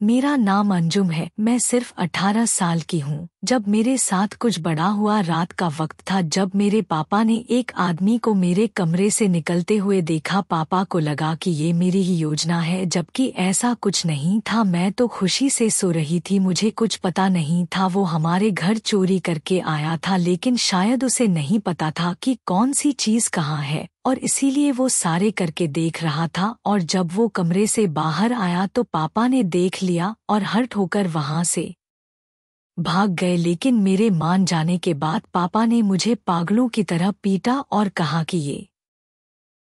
मेरा नाम अंजुम है। मैं सिर्फ 18 साल की हूँ। जब मेरे साथ कुछ बड़ा हुआ, रात का वक्त था जब मेरे पापा ने एक आदमी को मेरे कमरे से निकलते हुए देखा। पापा को लगा कि ये मेरी ही योजना है, जबकि ऐसा कुछ नहीं था। मैं तो खुशी से सो रही थी, मुझे कुछ पता नहीं था वो हमारे घर चोरी करके आया था, लेकिन शायद उसे नहीं पता था कि कौन सी चीज कहाँ है, और इसीलिए वो सारे करके देख रहा था। और जब वो कमरे से बाहर आया तो पापा ने देख लिया और हर्ट होकर वहां से भाग गए। लेकिन मेरे मान जाने के बाद पापा ने मुझे पागलों की तरह पीटा और कहा कि ये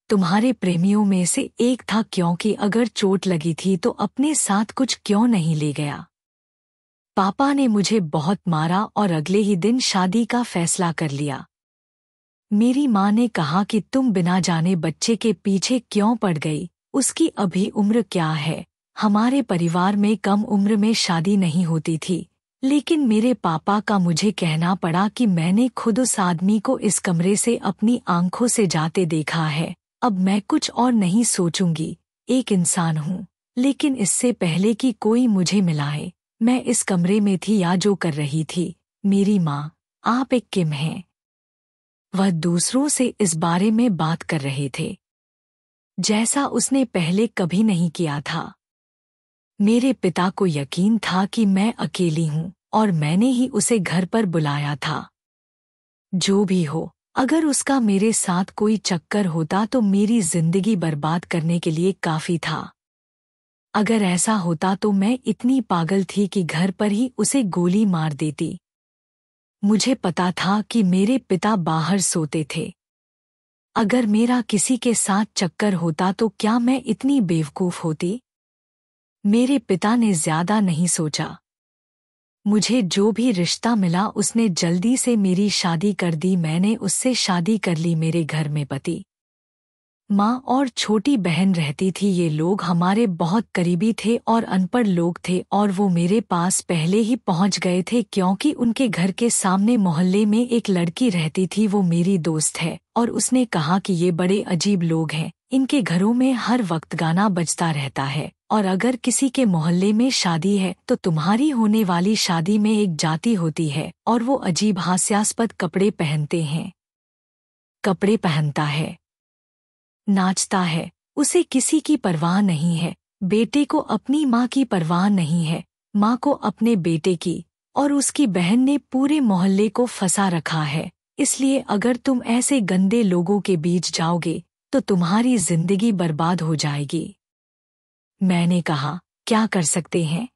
तुम्हारे प्रेमियों में से एक था, क्योंकि अगर चोट लगी थी तो अपने साथ कुछ क्यों नहीं ले गया। पापा ने मुझे बहुत मारा और अगले ही दिन शादी का फैसला कर लिया। मेरी माँ ने कहा कि तुम बिना जाने बच्चे के पीछे क्यों पड़ गई, उसकी अभी उम्र क्या है। हमारे परिवार में कम उम्र में शादी नहीं होती थी, लेकिन मेरे पापा का मुझे कहना पड़ा कि मैंने खुद उस आदमी को इस कमरे से अपनी आंखों से जाते देखा है। अब मैं कुछ और नहीं सोचूंगी। एक इंसान हूँ, लेकिन इससे पहले कि कोई मुझे मिलाए, मैं इस कमरे में थी या जो कर रही थी। मेरी माँ, आप एक किम हैं। वह दूसरों से इस बारे में बात कर रहे थे जैसा उसने पहले कभी नहीं किया था। मेरे पिता को यकीन था कि मैं अकेली हूँ और मैंने ही उसे घर पर बुलाया था। जो भी हो, अगर उसका मेरे साथ कोई चक्कर होता तो मेरी जिंदगी बर्बाद करने के लिए काफी था। अगर ऐसा होता तो मैं इतनी पागल थी कि घर पर ही उसे गोली मार देती। मुझे पता था कि मेरे पिता बाहर सोते थे। अगर मेरा किसी के साथ चक्कर होता तो क्या मैं इतनी बेवकूफ होती। मेरे पिता ने ज्यादा नहीं सोचा। मुझे जो भी रिश्ता मिला उसने जल्दी से मेरी शादी कर दी। मैंने उससे शादी कर ली। मेरे घर में पति, माँ और छोटी बहन रहती थी। ये लोग हमारे बहुत करीबी थे और अनपढ़ लोग थे, और वो मेरे पास पहले ही पहुँच गए थे क्योंकि उनके घर के सामने मोहल्ले में एक लड़की रहती थी। वो मेरी दोस्त है, और उसने कहा कि ये बड़े अजीब लोग हैं, इनके घरों में हर वक्त गाना बजता रहता है, और अगर किसी के मोहल्ले में शादी है तो तुम्हारी होने वाली शादी में एक जाति होती है, और वो अजीब हास्यास्पद कपड़े पहनते हैं। कपड़े पहनता है, नाचता है, उसे किसी की परवाह नहीं है। बेटे को अपनी माँ की परवाह नहीं है, माँ को अपने बेटे की, और उसकी बहन ने पूरे मोहल्ले को फंसा रखा है। इसलिए अगर तुम ऐसे गंदे लोगों के बीच जाओगे तो तुम्हारी जिंदगी बर्बाद हो जाएगी। मैंने कहा, क्या कर सकते हैं?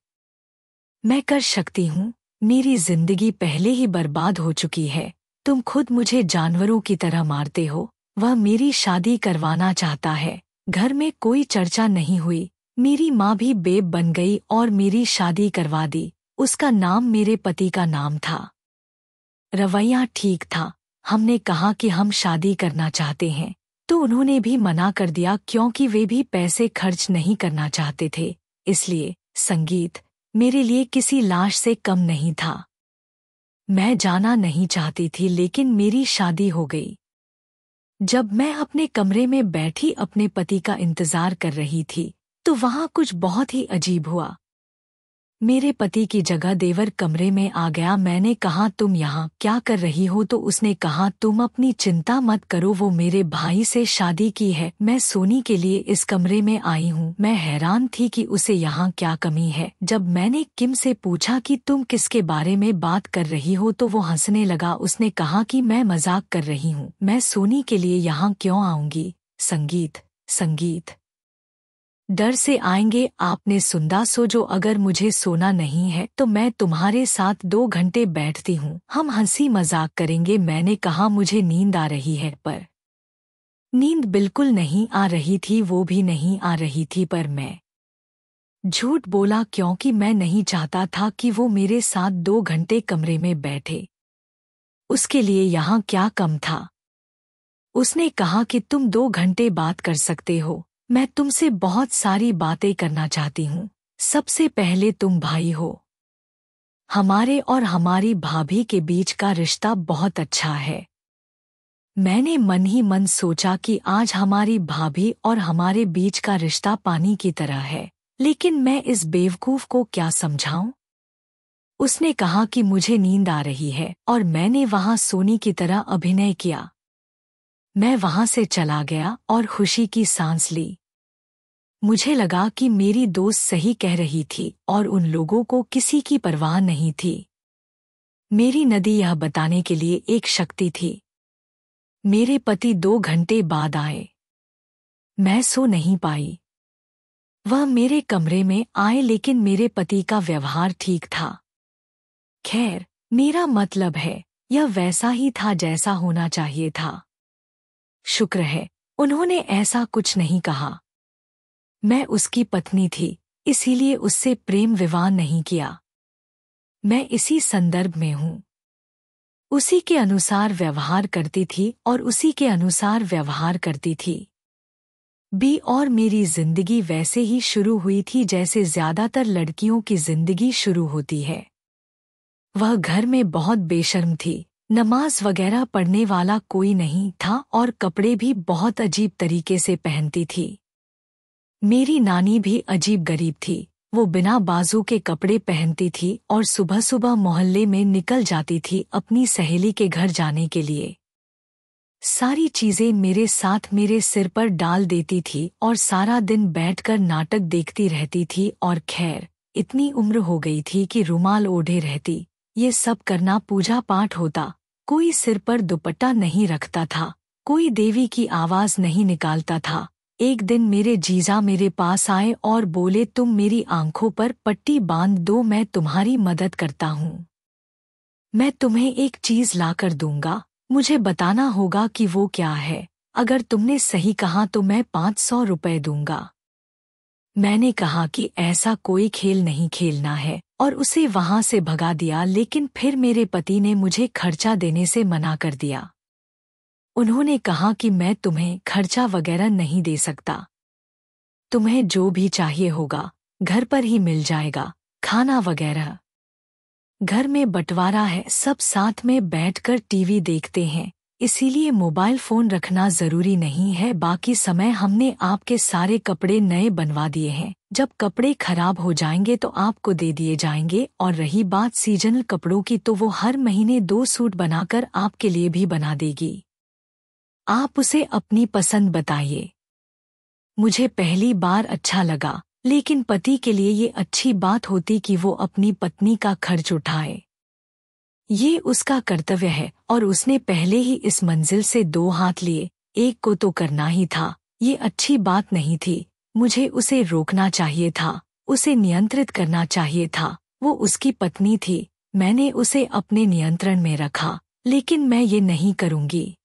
मैं कर सकती हूँ। मेरी जिंदगी पहले ही बर्बाद हो चुकी है। तुम खुद मुझे जानवरों की तरह मारते हो। वह मेरी शादी करवाना चाहता है। घर में कोई चर्चा नहीं हुई। मेरी माँ भी बेब बन गई और मेरी शादी करवा दी। उसका नाम मेरे पति का नाम था। रवैया ठीक था। हमने कहा कि हम शादी करना चाहते हैं, तो उन्होंने भी मना कर दिया क्योंकि वे भी पैसे खर्च नहीं करना चाहते थे। इसलिए संगीत मेरे लिए किसी लाश से कम नहीं था। मैं जाना नहीं चाहती थी, लेकिन मेरी शादी हो गई। जब मैं अपने कमरे में बैठी अपने पति का इंतजार कर रही थी तो वहां कुछ बहुत ही अजीब हुआ। मेरे पति की जगह देवर कमरे में आ गया। मैंने कहा, तुम यहाँ क्या कर रही हो? तो उसने कहा, तुम अपनी चिंता मत करो, वो मेरे भाई से शादी की है। मैं सोने के लिए इस कमरे में आई हूँ। मैं हैरान थी कि उसे यहाँ क्या कमी है। जब मैंने किम से पूछा कि तुम किसके बारे में बात कर रही हो तो वो हंसने लगा। उसने कहा कि मैं मजाक कर रही हूँ, मैं सोने के लिए यहाँ क्यों आऊंगी। संगीत संगीत डर से आएंगे। आपने सुना? सोचो, अगर मुझे सोना नहीं है तो मैं तुम्हारे साथ 2 घंटे बैठती हूँ, हम हंसी मजाक करेंगे। मैंने कहा, मुझे नींद आ रही है। पर नींद बिल्कुल नहीं आ रही थी, वो भी नहीं आ रही थी। पर मैं झूठ बोला क्योंकि मैं नहीं चाहता था कि वो मेरे साथ 2 घंटे कमरे में बैठे। उसके लिए यहाँ क्या कम था। उसने कहा कि तुम 2 घंटे बात कर सकते हो। मैं तुमसे बहुत सारी बातें करना चाहती हूँ। सबसे पहले तुम भाई हो। हमारे और हमारी भाभी के बीच का रिश्ता बहुत अच्छा है। मैंने मन ही मन सोचा कि आज हमारी भाभी और हमारे बीच का रिश्ता पानी की तरह है। लेकिन मैं इस बेवकूफ को क्या समझाऊं? उसने कहा कि मुझे नींद आ रही है और मैंने वहां सोनी की तरह अभिनय किया। मैं वहां से चला गया और खुशी की सांस ली। मुझे लगा कि मेरी दोस्त सही कह रही थी और उन लोगों को किसी की परवाह नहीं थी। मेरी नदी यह बताने के लिए एक शक्ति थी। मेरे पति 2 घंटे बाद आए। मैं सो नहीं पाई। वह मेरे कमरे में आए लेकिन मेरे पति का व्यवहार ठीक था। खैर, मेरा मतलब है, यह वैसा ही था जैसा होना चाहिए था। शुक्र है, उन्होंने ऐसा कुछ नहीं कहा। मैं उसकी पत्नी थी, इसीलिए उससे प्रेम विवाह नहीं किया। मैं इसी संदर्भ में हूँ। उसी के अनुसार व्यवहार करती थी और उसी के अनुसार व्यवहार करती थी। बी और मेरी जिंदगी वैसे ही शुरू हुई थी जैसे ज्यादातर लड़कियों की जिंदगी शुरू होती है। वह घर में बहुत बेशर्म थी, नमाज वगैरह पढ़ने वाला कोई नहीं था और कपड़े भी बहुत अजीब तरीके से पहनती थी। मेरी नानी भी अजीब गरीब थी। वो बिना बाजू के कपड़े पहनती थी और सुबह सुबह मोहल्ले में निकल जाती थी अपनी सहेली के घर जाने के लिए। सारी चीजें मेरे साथ मेरे सिर पर डाल देती थी और सारा दिन बैठकर नाटक देखती रहती थी और खैर, इतनी उम्र हो गई थी कि रुमाल ओढ़े रहती। ये सब करना पूजा पाठ होता। कोई सिर पर दुपट्टा नहीं रखता था, कोई देवी की आवाज नहीं निकालता था। एक दिन मेरे जीजा मेरे पास आए और बोले, तुम मेरी आंखों पर पट्टी बांध दो, मैं तुम्हारी मदद करता हूँ। मैं तुम्हें एक चीज लाकर दूंगा, मुझे बताना होगा कि वो क्या है। अगर तुमने सही कहा तो मैं 500 रुपए दूंगा। मैंने कहा कि ऐसा कोई खेल नहीं खेलना है और उसे वहां से भगा दिया, लेकिन फिर मेरे पति ने मुझे खर्चा देने से मना कर दिया। उन्होंने कहा कि मैं तुम्हें खर्चा वगैरह नहीं दे सकता। तुम्हें जो भी चाहिए होगा घर पर ही मिल जाएगा, खाना वगैरह। घर में बंटवारा है, सब साथ में बैठकर टीवी देखते हैं, इसीलिए मोबाइल फोन रखना जरूरी नहीं है। बाकी समय हमने आपके सारे कपड़े नए बनवा दिए हैं। जब कपड़े खराब हो जाएंगे तो आपको दे दिए जाएंगे। और रही बात सीजनल कपड़ों की, तो वो हर महीने 2 सूट बनाकर आपके लिए भी बना देगी। आप उसे अपनी पसंद बताइए। मुझे पहली बार अच्छा लगा, लेकिन पति के लिए ये अच्छी बात होती कि वो अपनी पत्नी का खर्च उठाए। ये उसका कर्तव्य है और उसने पहले ही इस मंजिल से 2 हाथ लिए, एक को तो करना ही था। ये अच्छी बात नहीं थी। मुझे उसे रोकना चाहिए था, उसे नियंत्रित करना चाहिए था। वो उसकी पत्नी थी, मैंने उसे अपने नियंत्रण में रखा, लेकिन मैं ये नहीं करूंगी।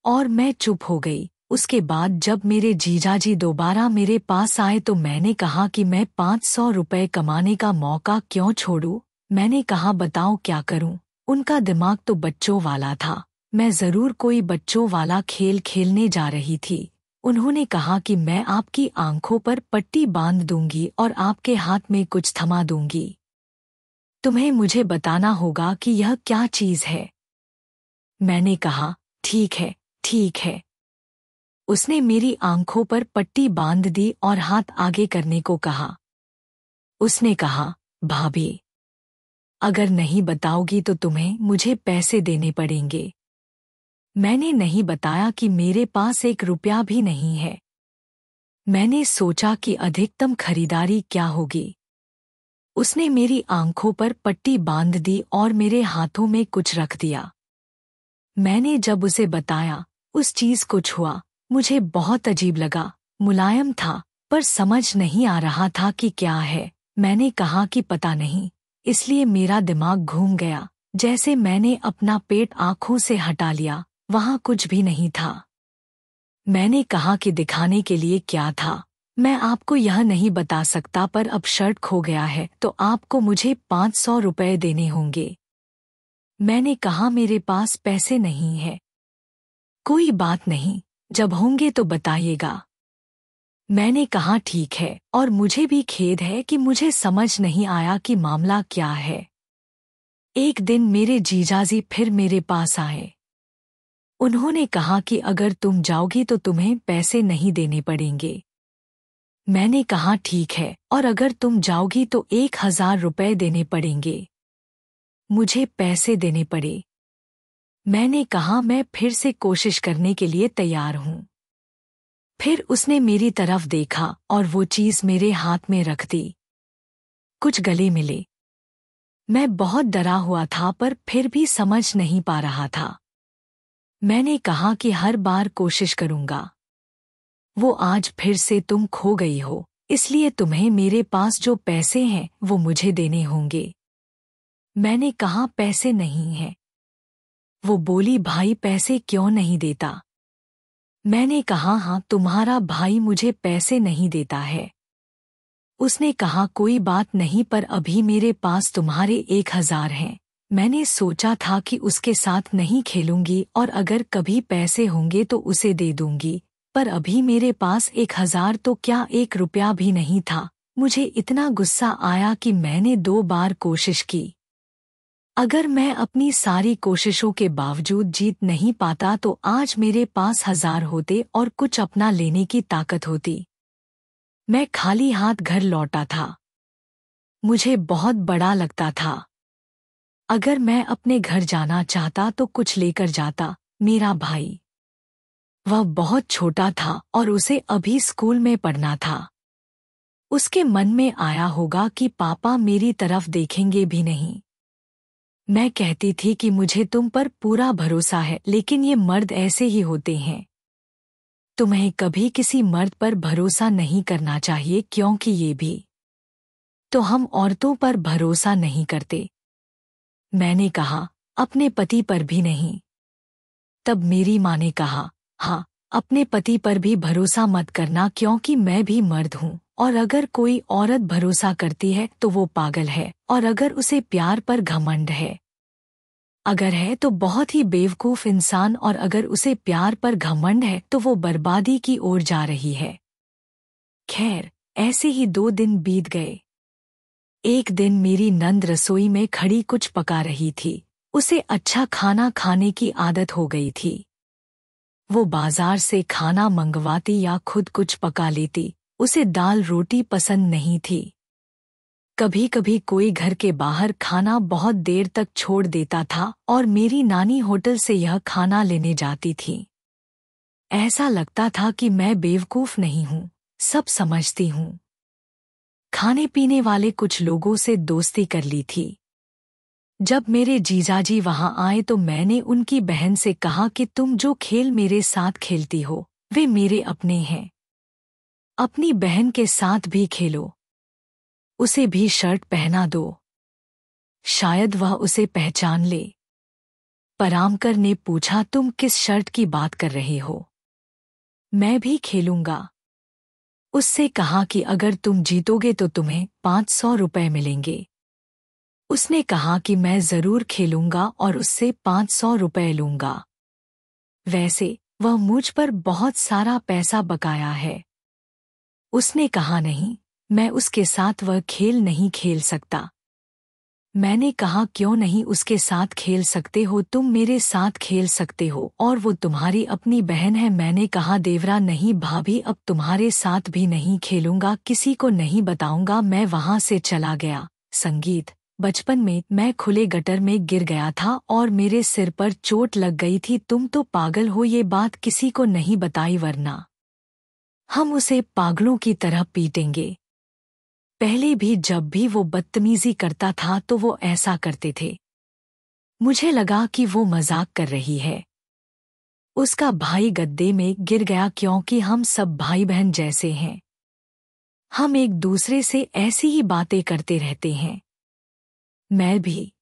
और मैं चुप हो गई। उसके बाद जब मेरे जीजाजी दोबारा मेरे पास आए तो मैंने कहा कि मैं 500 रुपए कमाने का मौका क्यों छोड़ूं। मैंने कहा, बताओ क्या करूं। उनका दिमाग तो बच्चों वाला था। मैं जरूर कोई बच्चों वाला खेल खेलने जा रही थी। उन्होंने कहा कि मैं आपकी आंखों पर पट्टी बांध दूंगी और आपके हाथ में कुछ थमा दूंगी। तुम्हें मुझे बताना होगा कि यह क्या चीज है। मैंने कहा, ठीक है, ठीक है। उसने मेरी आंखों पर पट्टी बांध दी और हाथ आगे करने को कहा। उसने कहा, भाभी, अगर नहीं बताओगी तो तुम्हें मुझे पैसे देने पड़ेंगे। मैंने नहीं बताया कि मेरे पास 1 रुपया भी नहीं है। मैंने सोचा कि अधिकतम खरीदारी क्या होगी। उसने मेरी आंखों पर पट्टी बांध दी और मेरे हाथों में कुछ रख दिया। मैंने जब उसे बताया, उस चीज को छुआ, मुझे बहुत अजीब लगा। मुलायम था पर समझ नहीं आ रहा था कि क्या है। मैंने कहा कि पता नहीं, इसलिए मेरा दिमाग घूम गया। जैसे मैंने अपना पेट आंखों से हटा लिया, वहां कुछ भी नहीं था। मैंने कहा कि दिखाने के लिए क्या था, मैं आपको यह नहीं बता सकता, पर अब शर्ट खो गया है तो आपको मुझे 500 रुपए देने होंगे। मैंने कहा, मेरे पास पैसे नहीं है। कोई बात नहीं, जब होंगे तो बताइएगा। मैंने कहा, ठीक है, और मुझे भी खेद है कि मुझे समझ नहीं आया कि मामला क्या है। एक दिन मेरे जीजाजी फिर मेरे पास आए। उन्होंने कहा कि अगर तुम जाओगी तो तुम्हें पैसे नहीं देने पड़ेंगे। मैंने कहा ठीक है, और अगर तुम जाओगी तो 1,000 रुपए देने पड़ेंगे। मुझे पैसे देने पड़े। मैंने कहा मैं फिर से कोशिश करने के लिए तैयार हूँ। फिर उसने मेरी तरफ देखा और वो चीज मेरे हाथ में रख दी। कुछ गले मिले। मैं बहुत डरा हुआ था पर फिर भी समझ नहीं पा रहा था। मैंने कहा कि हर बार कोशिश करूंगा। वो आज फिर से तुम खो गई हो, इसलिए तुम्हें मेरे पास जो पैसे हैं वो मुझे देने होंगे। मैंने कहा पैसे नहीं हैं। वो बोली भाई पैसे क्यों नहीं देता? मैंने कहा हाँ तुम्हारा भाई मुझे पैसे नहीं देता है। उसने कहा कोई बात नहीं पर अभी मेरे पास तुम्हारे 1,000 हैं। मैंने सोचा था कि उसके साथ नहीं खेलूंगी और अगर कभी पैसे होंगे तो उसे दे दूंगी, पर अभी मेरे पास 1,000 तो क्या 1 रुपया भी नहीं था। मुझे इतना गुस्सा आया कि मैंने 2 बार कोशिश की। अगर मैं अपनी सारी कोशिशों के बावजूद जीत नहीं पाता तो आज मेरे पास 1,000 होते और कुछ अपना लेने की ताकत होती। मैं खाली हाथ घर लौटा था। मुझे बहुत बड़ा लगता था। अगर मैं अपने घर जाना चाहता तो कुछ लेकर जाता। मेरा भाई, वह बहुत छोटा था और उसे अभी स्कूल में पढ़ना था। उसके मन में आया होगा कि पापा मेरी तरफ देखेंगे भी नहीं। मैं कहती थी कि मुझे तुम पर पूरा भरोसा है, लेकिन ये मर्द ऐसे ही होते हैं। तुम्हें कभी किसी मर्द पर भरोसा नहीं करना चाहिए क्योंकि ये भी तो हम औरतों पर भरोसा नहीं करते। मैंने कहा अपने पति पर भी नहीं। तब मेरी माँ ने कहा हाँ, अपने पति पर भी भरोसा मत करना क्योंकि मैं भी मर्द हूँ, और अगर कोई औरत भरोसा करती है तो वो पागल है, और अगर उसे प्यार पर घमंड है, अगर है तो बहुत ही बेवकूफ इंसान, और अगर उसे प्यार पर घमंड है तो वो बर्बादी की ओर जा रही है। खैर, ऐसे ही 2 दिन बीत गए। एक दिन मेरी नंद रसोई में खड़ी कुछ पका रही थी। उसे अच्छा खाना खाने की आदत हो गई थी। वो बाजार से खाना मंगवाती या खुद कुछ पका लेती। उसे दाल रोटी पसंद नहीं थी। कभी कभी कोई घर के बाहर खाना बहुत देर तक छोड़ देता था और मेरी नानी होटल से यह खाना लेने जाती थी। ऐसा लगता था कि मैं बेवकूफ नहीं हूँ, सब समझती हूँ। खाने पीने वाले कुछ लोगों से दोस्ती कर ली थी। जब मेरे जीजाजी वहां आए तो मैंने उनकी बहन से कहा कि तुम जो खेल मेरे साथ खेलती हो वे मेरे अपने हैं। अपनी बहन के साथ भी खेलो। उसे भी शर्ट पहना दो, शायद वह उसे पहचान ले। परामकर ने पूछा तुम किस शर्ट की बात कर रहे हो? मैं भी खेलूंगा। उससे कहा कि अगर तुम जीतोगे तो तुम्हें 500 रुपए मिलेंगे। उसने कहा कि मैं जरूर खेलूंगा और उससे 500 रुपए लूंगा। वैसे वह मुझ पर बहुत सारा पैसा बकाया है। उसने कहा नहीं, मैं उसके साथ वह खेल नहीं खेल सकता। मैंने कहा क्यों नहीं उसके साथ खेल सकते हो, तुम मेरे साथ खेल सकते हो और वो तुम्हारी अपनी बहन है। मैंने कहा देवरा नहीं भाभी, अब तुम्हारे साथ भी नहीं खेलूंगा, किसी को नहीं बताऊंगा। मैं वहां से चला गया। संगीत, बचपन में मैं खुले गटर में गिर गया था और मेरे सिर पर चोट लग गई थी। तुम तो पागल हो, ये बात किसी को नहीं बताई वरना हम उसे पागलों की तरह पीटेंगे। पहले भी जब भी वो बदतमीजी करता था तो वो ऐसा करते थे। मुझे लगा कि वो मजाक कर रही है। उसका भाई गड्ढे में गिर गया क्योंकि हम सब भाई बहन जैसे हैं। हम एक दूसरे से ऐसी ही बातें करते रहते हैं। मैं भी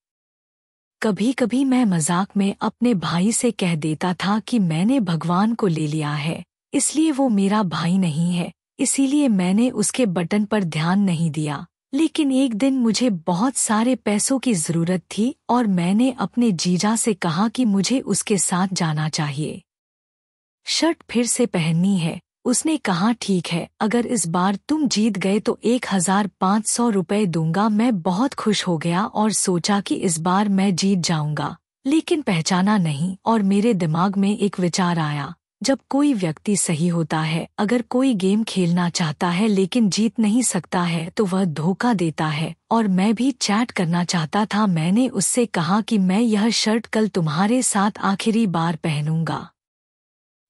कभी कभी मैं मजाक में अपने भाई से कह देता था कि मैंने भगवान को ले लिया है, इसलिए वो मेरा भाई नहीं है, इसीलिए मैंने उसके बटन पर ध्यान नहीं दिया। लेकिन एक दिन मुझे बहुत सारे पैसों की जरूरत थी और मैंने अपने जीजा से कहा कि मुझे उसके साथ जाना चाहिए। शर्ट फिर से पहननी है। उसने कहा ठीक है, अगर इस बार तुम जीत गए तो 1,500 रुपए दूंगा। मैं बहुत खुश हो गया और सोचा कि इस बार मैं जीत जाऊंगा, लेकिन पहचाना नहीं और मेरे दिमाग में एक विचार आया। जब कोई व्यक्ति सही होता है, अगर कोई गेम खेलना चाहता है लेकिन जीत नहीं सकता है तो वह धोखा देता है। और मैं भी चैट करना चाहता था। मैंने उससे कहा कि मैं यह शर्ट कल तुम्हारे साथ आखिरी बार पहनूंगा।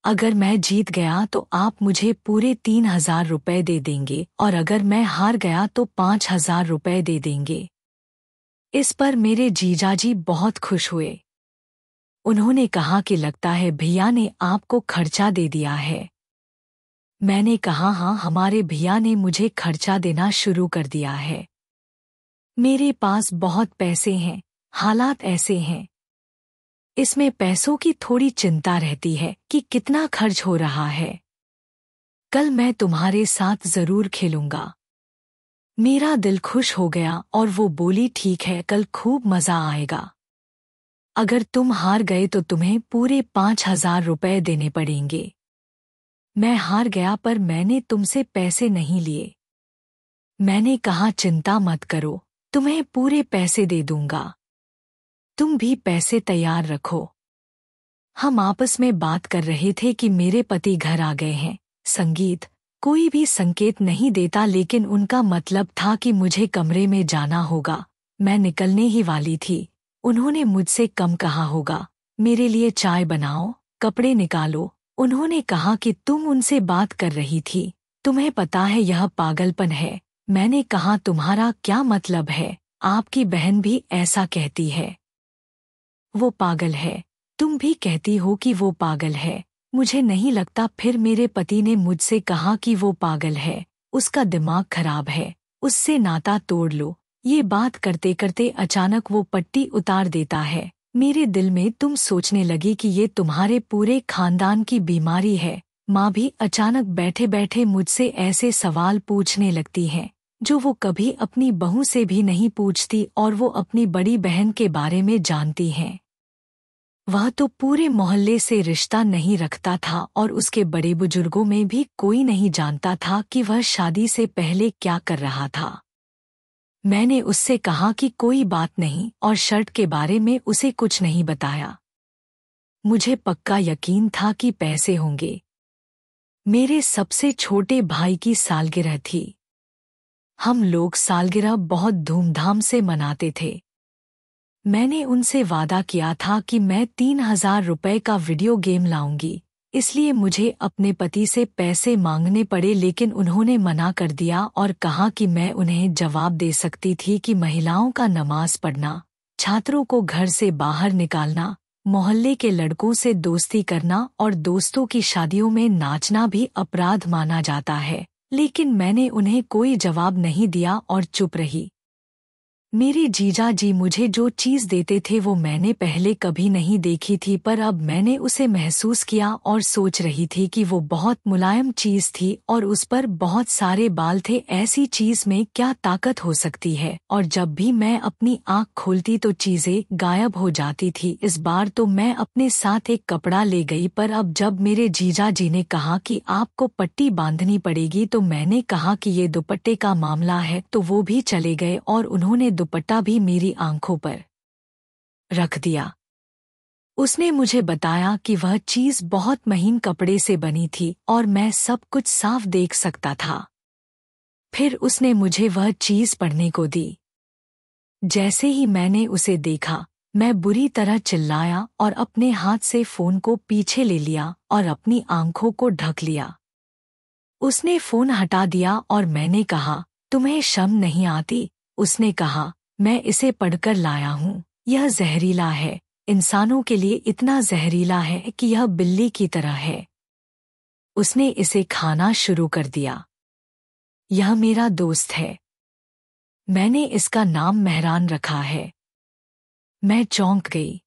अगर मैं जीत गया तो आप मुझे पूरे 3,000 रुपए दे देंगे और अगर मैं हार गया तो 5,000 रुपए दे देंगे। इस पर मेरे जीजाजी बहुत खुश हुए। उन्होंने कहा कि लगता है भैया ने आपको खर्चा दे दिया है। मैंने कहा हाँ, हमारे भैया ने मुझे खर्चा देना शुरू कर दिया है। मेरे पास बहुत पैसे हैं, हालात ऐसे हैं। इसमें पैसों की थोड़ी चिंता रहती है कि कितना खर्च हो रहा है। कल मैं तुम्हारे साथ जरूर खेलूंगा। मेरा दिल खुश हो गया और वो बोली ठीक है, कल खूब मजा आएगा। अगर तुम हार गए तो तुम्हें पूरे 5,000 रुपए देने पड़ेंगे। मैं हार गया पर मैंने तुमसे पैसे नहीं लिए। मैंने कहा चिंता मत करो, तुम्हें पूरे पैसे दे दूंगा। तुम भी पैसे तैयार रखो। हम आपस में बात कर रहे थे कि मेरे पति घर आ गए हैं। संगीत कोई भी संकेत नहीं देता लेकिन उनका मतलब था कि मुझे कमरे में जाना होगा। मैं निकलने ही वाली थी। उन्होंने मुझसे कम कहा होगा, मेरे लिए चाय बनाओ, कपड़े निकालो। उन्होंने कहा कि तुम उनसे बात कर रही थी, तुम्हें पता है यह पागलपन है। मैंने कहा तुम्हारा क्या मतलब है, आपकी बहन भी ऐसा कहती है। वो पागल है, तुम भी कहती हो कि वो पागल है। मुझे नहीं लगता। फिर मेरे पति ने मुझसे कहा कि वो पागल है, उसका दिमाग खराब है, उससे नाता तोड़ लो। ये बात करते करते अचानक वो पट्टी उतार देता है। मेरे दिल में तुम सोचने लगी कि ये तुम्हारे पूरे खानदान की बीमारी है। माँ भी अचानक बैठे बैठे मुझसे ऐसे सवाल पूछने लगती हैं जो वो कभी अपनी बहू से भी नहीं पूछती और वो अपनी बड़ी बहन के बारे में जानती हैं। वह तो पूरे मोहल्ले से रिश्ता नहीं रखता था और उसके बड़े बुजुर्गों में भी कोई नहीं जानता था कि वह शादी से पहले क्या कर रहा था। मैंने उससे कहा कि कोई बात नहीं और शर्ट के बारे में उसे कुछ नहीं बताया। मुझे पक्का यकीन था कि पैसे होंगे। मेरे सबसे छोटे भाई की सालगिरह थी। हम लोग सालगिरह बहुत धूमधाम से मनाते थे। मैंने उनसे वादा किया था कि मैं 3,000 रुपए का वीडियो गेम लाऊंगी, इसलिए मुझे अपने पति से पैसे मांगने पड़े लेकिन उन्होंने मना कर दिया और कहा कि मैं उन्हें जवाब दे सकती थी कि महिलाओं का नमाज पढ़ना, छात्रों को घर से बाहर निकालना, मोहल्ले के लड़कों से दोस्ती करना और दोस्तों की शादियों में नाचना भी अपराध माना जाता है। लेकिन मैंने उन्हें कोई जवाब नहीं दिया और चुप रही। मेरे जीजा जी मुझे जो चीज़ देते थे वो मैंने पहले कभी नहीं देखी थी, पर अब मैंने उसे महसूस किया और सोच रही थी कि वो बहुत मुलायम चीज़ थी और उस पर बहुत सारे बाल थे। ऐसी चीज़ में क्या ताकत हो सकती है। और जब भी मैं अपनी आँख खोलती तो चीज़ें गायब हो जाती थी। इस बार तो मैं अपने साथ एक कपड़ा ले गई, पर अब जब मेरे जीजा जी ने कहा कि आपको पट्टी बांधनी पड़ेगी तो मैंने कहा कि ये दुपट्टे का मामला है, तो वो भी चले गए और उन्होंने दुपट्टा भी मेरी आंखों पर रख दिया। उसने मुझे बताया कि वह चीज बहुत महीन कपड़े से बनी थी और मैं सब कुछ साफ देख सकता था। फिर उसने मुझे वह चीज पढ़ने को दी। जैसे ही मैंने उसे देखा, मैं बुरी तरह चिल्लाया और अपने हाथ से फोन को पीछे ले लिया और अपनी आंखों को ढक लिया। उसने फोन हटा दिया और मैंने कहा, तुम्हें शर्म नहीं आती? उसने कहा, मैं इसे पढ़कर लाया हूँ। यह जहरीला है, इंसानों के लिए इतना जहरीला है कि यह बिल्ली की तरह है। उसने इसे खाना शुरू कर दिया। यह मेरा दोस्त है। मैंने इसका नाम मेहरान रखा है। मैं चौंक गई।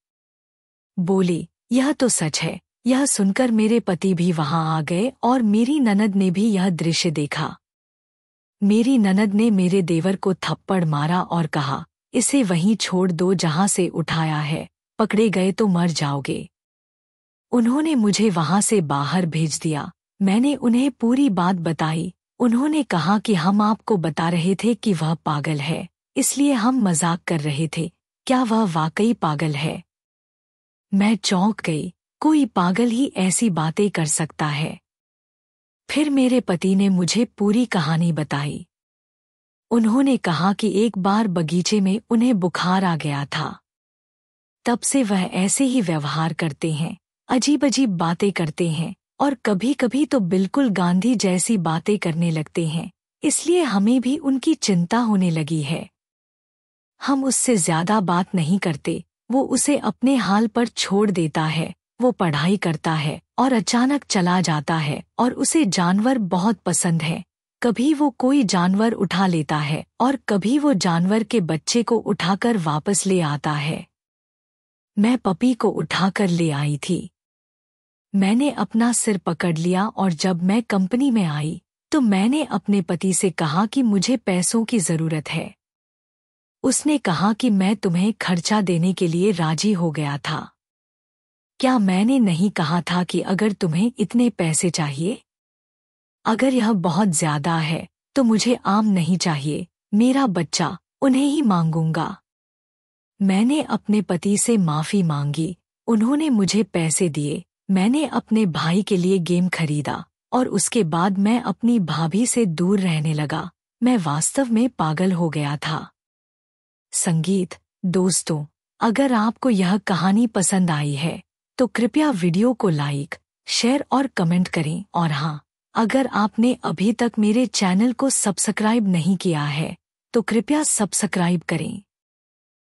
बोली, यह तो सच है। यह सुनकर मेरे पति भी वहां आ गए और मेरी ननद ने भी यह दृश्य देखा। मेरी ननद ने मेरे देवर को थप्पड़ मारा और कहा, इसे वहीं छोड़ दो जहां से उठाया है, पकड़े गए तो मर जाओगे। उन्होंने मुझे वहां से बाहर भेज दिया। मैंने उन्हें पूरी बात बताई। उन्होंने कहा कि हम आपको बता रहे थे कि वह पागल है, इसलिए हम मजाक कर रहे थे। क्या वह वाकई पागल है? मैं चौंक गई। कोई पागल ही ऐसी बातें कर सकता है। फिर मेरे पति ने मुझे पूरी कहानी बताई। उन्होंने कहा कि एक बार बगीचे में उन्हें बुखार आ गया था। तब से वह ऐसे ही व्यवहार करते हैं, अजीब अजीब बातें करते हैं और कभी कभी तो बिल्कुल गांधी जैसी बातें करने लगते हैं। इसलिए हमें भी उनकी चिंता होने लगी है। हम उससे ज्यादा बात नहीं करते, वो उसे अपने हाल पर छोड़ देता है। वो पढ़ाई करता है और अचानक चला जाता है और उसे जानवर बहुत पसंद है। कभी वो कोई जानवर उठा लेता है और कभी वो जानवर के बच्चे को उठाकर वापस ले आता है। मैं पपी को उठाकर ले आई थी। मैंने अपना सिर पकड़ लिया और जब मैं कंपनी में आई तो मैंने अपने पति से कहा कि मुझे पैसों की जरूरत है। उसने कहा कि मैं तुम्हें खर्चा देने के लिए राजी हो गया था। क्या मैंने नहीं कहा था कि अगर तुम्हें इतने पैसे चाहिए? अगर यह बहुत ज्यादा है तो मुझे आम नहीं चाहिए, मेरा बच्चा, उन्हें ही मांगूंगा। मैंने अपने पति से माफी मांगी। उन्होंने मुझे पैसे दिए। मैंने अपने भाई के लिए गेम खरीदा और उसके बाद मैं अपनी भाभी से दूर रहने लगा। मैं वास्तव में पागल हो गया था। संगीत दोस्तों, अगर आपको यह कहानी पसंद आई है तो कृपया वीडियो को लाइक, शेयर और कमेंट करें। और हाँ, अगर आपने अभी तक मेरे चैनल को सब्सक्राइब नहीं किया है तो कृपया सब्सक्राइब करें।